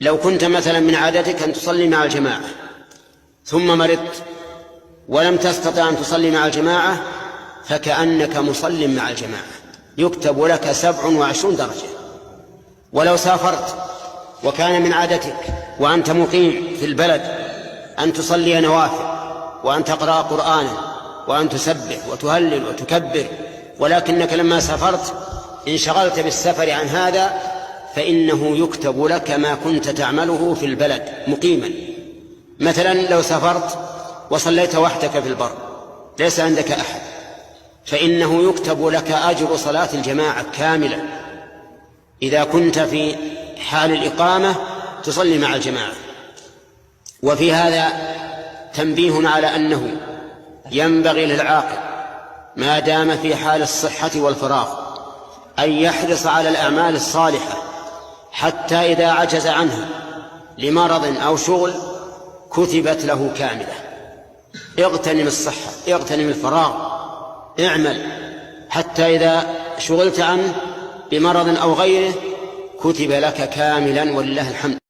لو كنت مثلا من عادتك أن تصلي مع الجماعة ثم مرضت ولم تستطع أن تصلي مع الجماعة فكأنك مصل مع الجماعة، يكتب لك 27 درجة. ولو سافرت وكان من عادتك وأنت مقيم في البلد أن تصلي نوافل وأن تقرأ قرآنا وأن تسبح وتهلل وتكبر، ولكنك لما سافرت انشغلت بالسفر عن هذا فإنه يكتب لك ما كنت تعمله في البلد مقيما. مثلا لو سافرت وصليت وحدك في البر ليس عندك أحد فإنه يكتب لك أجر صلاة الجماعة كاملة إذا كنت في حال الإقامة تصلي مع الجماعة. وفي هذا تنبيه على أنه ينبغي للعاقل ما دام في حال الصحة والفراغ أن يحرص على الأعمال الصالحة حتى إذا عجز عنها لمرض أو شغل كتبت له كاملة. اغتنم الصحة، اغتنم الفراغ، اعمل حتى إذا شغلت عنه بمرض أو غيره كتب لك كاملا ولله الحمد.